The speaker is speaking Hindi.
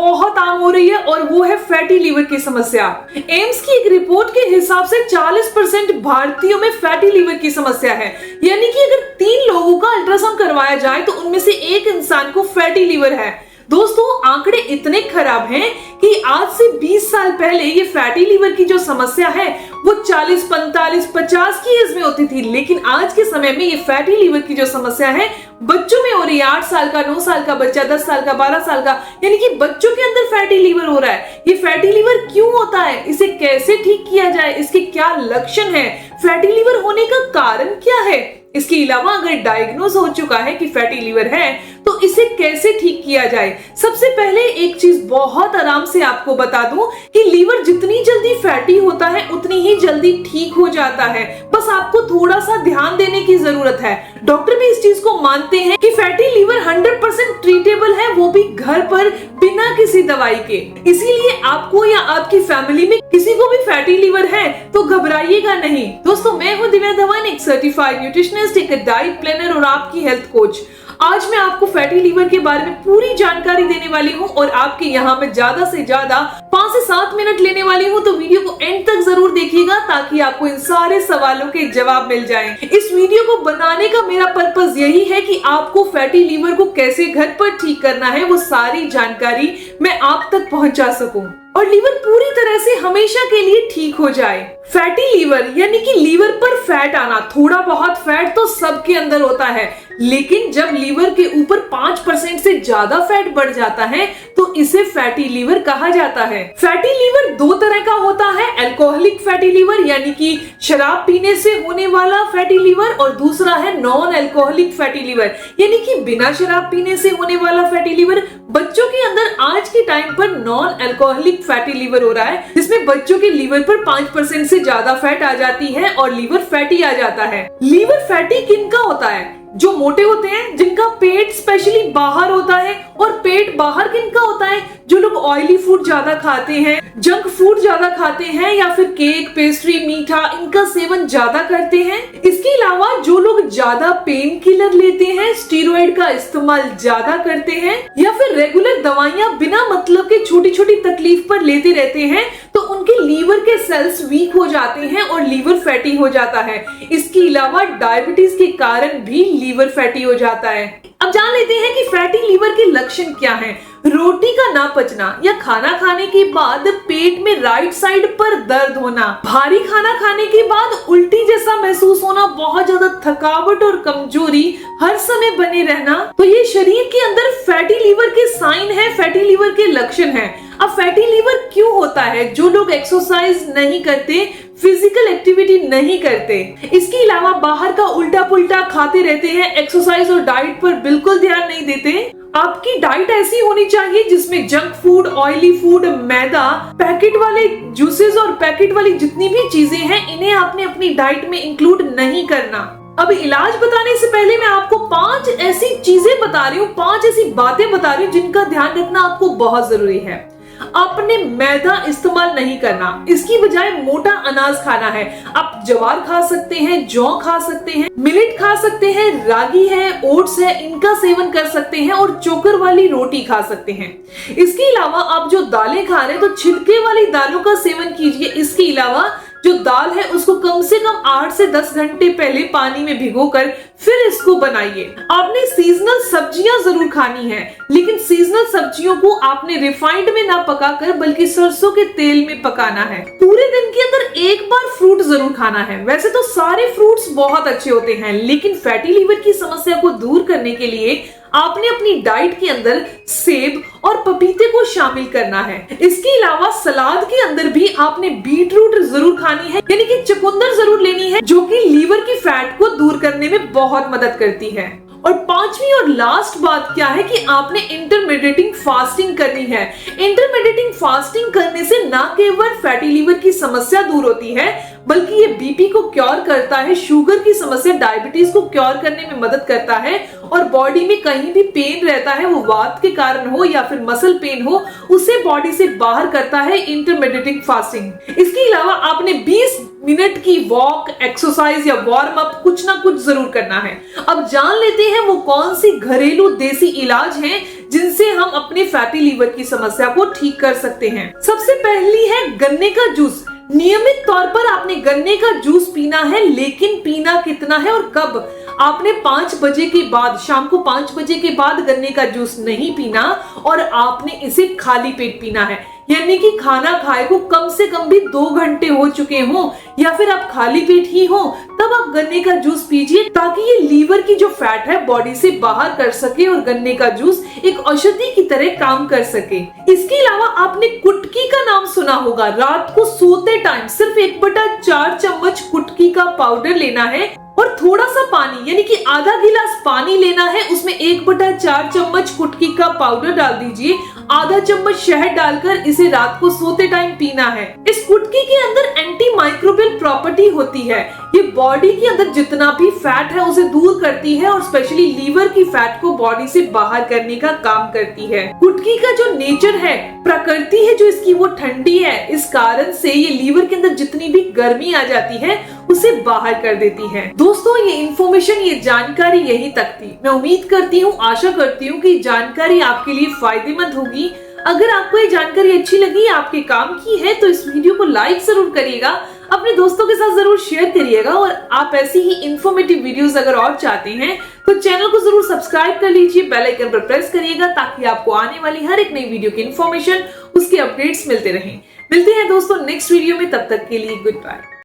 बहुत आम हो रही है और वो है फैटी लीवर की समस्या। एम्स की एक रिपोर्ट के हिसाब से 40% भारतीयों में फैटी लीवर की समस्या है। यानी कि अगर 3 लोगों का अल्ट्रासाउंड करवाया जाए तो उनमें से एक इंसान को फैटी लीवर है। दोस्तों, आंकड़े इतने खराब हैं कि आज से 20 साल पहले ये फैटी लीवर की जो समस्या है वो 40, 45, 50 की एज में होती थी, लेकिन आज के समय में ये फैटी लीवर की जो समस्या है बच्चों में हो रही है। 8 साल का, 9 साल का बच्चा, 10 साल का, 12 साल का, यानी कि बच्चों के अंदर फैटी लीवर हो रहा है। ये फैटी लीवर क्यों होता है, इसे कैसे ठीक किया जाए, इसके क्या लक्षण है, फैटी लीवर होने का कारण क्या है, इसके अलावा अगर डायग्नोज हो चुका है कि फैटी लीवर है तो इसे कैसे ठीक किया जाए। सबसे पहले एक चीज बहुत आराम से आपको बता दूं कि लीवर जितनी जल्दी फैटी होता है उतनी ही जल्दी ठीक हो जाता है। बस आपको थोड़ा सा ध्यान देने की जरूरत है। डॉक्टर भी इस चीज को मानते हैं कि फैटी लीवर 100% ट्रीटेबल है, वो भी घर पर बिना किसी दवाई के। इसीलिए आपको या आपकी फैमिली में किसी को भी फैटी लीवर है तो घबराइएगा नहीं। दोस्तों, मैं हूं दिव्या धवन, एक सर्टिफाइड न्यूट्रिशनिस्ट, एक डाइट प्लानर और आपकी हेल्थ कोच। आज मैं आपको फैटी लीवर के बारे में पूरी जानकारी देने वाली हूं और आपके यहाँ पे ज्यादा से ज्यादा 5 से 7 मिनट लेने वाली हूं, तो वीडियो को एंड तक जरूर देखिएगा ताकि आपको इन सारे सवालों के जवाब मिल जाएं। इस वीडियो को बनाने का मेरा पर्पस यही है कि आपको फैटी लीवर को कैसे घर पर ठीक करना है वो सारी जानकारी मैं आप तक पहुंचा सकूं और लीवर पूरी तरह से हमेशा के लिए ठीक हो जाए। फैटी लीवर यानी कि लीवर पर फैट आना। थोड़ा बहुत फैट तो सबके अंदर होता है, लेकिन जब लीवर के ऊपर 5% से ज्यादा फैट बढ़ जाता है तो इसे फैटी लीवर कहा जाता है। फैटी लीवर 2 तरह का होता है, अल्कोहलिक फैटी लीवर यानी कि शराब पीने से होने वाला फैटी लीवर, और दूसरा है नॉन अल्कोहलिक फैटी लीवर यानी कि बिना शराब पीने से होने वाला फैटी लीवर। बच्चों के अंदर आज के टाइम पर नॉन अल्कोहलिक फैटी लीवर हो रहा है, जिसमें बच्चों के लीवर पर 5% से ज्यादा फैट आ जाती है और लीवर फैटी आ जाता है। लीवर फैटी किनका होता है? जो मोटे होते हैं, जिनका पेट स्पेशली बाहर होता है। और पेट बाहर किनका होता है? जो लोग ऑयली फूड ज्यादा खाते हैं, जंक फूड ज्यादा खाते हैं, या फिर केक, पेस्ट्री, मीठा, इनका सेवन ज्यादा करते हैं। इसके अलावा जो लोग ज्यादा पेन किलर लेते हैं, स्टीरॉइड का इस्तेमाल ज्यादा करते हैं, या फिर रेगुलर दवाइयां बिना मतलब के छोटी छोटी तकलीफ पर लेते रहते हैं, तो उनके लीवर के सेल्स वीक हो जाते हैं और लीवर फैटी हो जाता है। इसके अलावा डायबिटीज के कारण भी लीवर फैटी हो जाता है। अब जान लेते हैं कि फैटी लीवर के लक्षण क्या हैं। रोटी का ना पचना या खाना खाने के बाद पेट में राइट साइड पर दर्द होना, भारी खाना खाने के बाद उल्टी जैसा महसूस होना, बहुत ज्यादा थकावट और कमजोरी हर समय बने रहना, तो ये शरीर के अंदर फैटी लीवर के साइन है, फैटी लीवर के लक्षण है। अब फैटी लीवर क्यों होता है? जो लोग एक्सरसाइज नहीं करते, फिजिकल एक्टिविटी नहीं करते, इसके अलावा बाहर का उल्टा पुल्टा खाते रहते हैं, एक्सरसाइज और डाइट पर बिल्कुल ध्यान नहीं देते। आपकी डाइट ऐसी होनी चाहिए जिसमें जंक फूड, ऑयली फूड, मैदा, पैकेट वाले जूसेस और पैकेट वाली जितनी भी चीजें हैं, इन्हें आपने अपनी डाइट में इंक्लूड नहीं करना। अब इलाज बताने से पहले मैं आपको 5 ऐसी चीजें बता रही हूँ, 5 ऐसी बातें बता रही हूँ जिनका ध्यान रखना आपको बहुत जरूरी है। आपने मैदा इस्तेमाल नहीं करना, इसकी बजाय मोटा अनाज खाना है। आप ज्वार खा सकते हैं, जौ खा सकते हैं, मिलेट खा सकते हैं, रागी है, ओट्स है, इनका सेवन कर सकते हैं और चोकर वाली रोटी खा सकते हैं। इसके अलावा आप जो दालें खा रहे हैं तो छिलके वाली दालों का सेवन कीजिए। इसके अलावा जो दाल है उसको कम से कम 8 से 10 घंटे पहले पानी में भिगोकर फिर इसको बनाइए। आपने सीजनल सब्जियां जरूर खानी है, लेकिन सीजनल सब्जियों को आपने रिफाइंड में ना पकाकर बल्कि सरसों के तेल में पकाना है। पूरे दिन के अंदर एक बार फ्रूट जरूर खाना है। वैसे तो सारे फ्रूट्स बहुत अच्छे होते हैं, लेकिन फैटी लीवर की समस्या को दूर करने के लिए आपने अपनी डाइट के अंदर सेब और पपीते को शामिल करना है। इसके अलावा सलाद के अंदर भी आपने बीट रूट जरूर खानी है, यानी कि चुकंदर जरूर लेनी है, जो कि लीवर की फैट को दूर करने में बहुत मदद करती है। और 5वीं और लास्ट बात क्या है कि आपने इंटरमिटेंट फास्टिंग करनी है। इंटरमिटेंट फास्टिंग करने से न केवल फैटी लीवर की समस्या दूर होती है, बल्कि ये बीपी को क्योर करता है, शुगर की समस्या, डायबिटीज को क्योर करने में मदद करता है, और बॉडी में कहीं भी पेन रहता है, वो वात के कारण हो या फिर मसल पेन हो, उसे बॉडी से बाहर करता है इंटरमिटेंट फास्टिंग। इसके अलावा आपने 20 मिनट की वॉक, एक्सरसाइज या वार्म अप कुछ ना कुछ जरूर करना है। अब जान लेते हैं वो कौन सी घरेलू देसी इलाज हैं जिनसे हम अपने फैटी लीवर की समस्या को ठीक कर सकते हैं। सबसे पहली है गन्ने का जूस। नियमित तौर पर आपने गन्ने का जूस पीना है, लेकिन पीना कितना है और कब? आपने 5 बजे के बाद, शाम को 5 बजे के बाद गन्ने का जूस नहीं पीना और आपने इसे खाली पेट पीना है। यानी कि खाना खाए को कम से कम भी 2 घंटे हो चुके हों या फिर आप खाली पेट ही हो, तब आप गन्ने का जूस पीजिए, ताकि ये लीवर की जो फैट है बॉडी से बाहर कर सके और गन्ने का जूस एक औषधि की तरह काम कर सके। इसके अलावा आपने कुटकी का नाम सुना होगा। रात को सोते टाइम सिर्फ 1/4 चम्मच कुटकी का पाउडर लेना है और थोड़ा सा पानी, यानी कि आधा गिलास पानी लेना है, उसमें 1/4 चम्मच कुटकी का पाउडर डाल दीजिए, आधा चम्मच शहद डालकर इसे रात को सोते टाइम पीना है। इस कुटकी के अंदर एंटी माइक्रोबियल प्रॉपर्टी होती है। ये बॉडी के अंदर जितना भी फैट है उसे दूर करती है और स्पेशली लीवर की फैट को बॉडी से बाहर करने का काम करती है। कुटकी का जो नेचर है, प्रकृति है जो इसकी, वो ठंडी है। इस कारण से ये लीवर के अंदर जितनी भी गर्मी आ जाती है उसे बाहर कर देती है। दोस्तों, ये इन्फॉर्मेशन, ये जानकारी यहीं तक थी। मैं उम्मीद करती हूँ, आशा करती हूँ कि जानकारी आपके लिए फायदेमंद होगी। अगर आपको ये जानकारी अच्छी लगी, आपके काम की है, तो इस वीडियो को लाइक जरूर करिएगा, अपने दोस्तों के साथ जरूर शेयर करिएगा। और आप ऐसी ही इंफॉर्मेटिव वीडियोस अगर और चाहते हैं तो चैनल को जरूर सब्सक्राइब कर लीजिए, बेल आइकन पर प्रेस करिएगा, ताकि आपको आने वाली हर एक नई वीडियो की इंफॉर्मेशन, उसके अपडेट्स मिलते रहें। मिलते हैं दोस्तों नेक्स्ट वीडियो में, तब तक के लिए गुड बाय।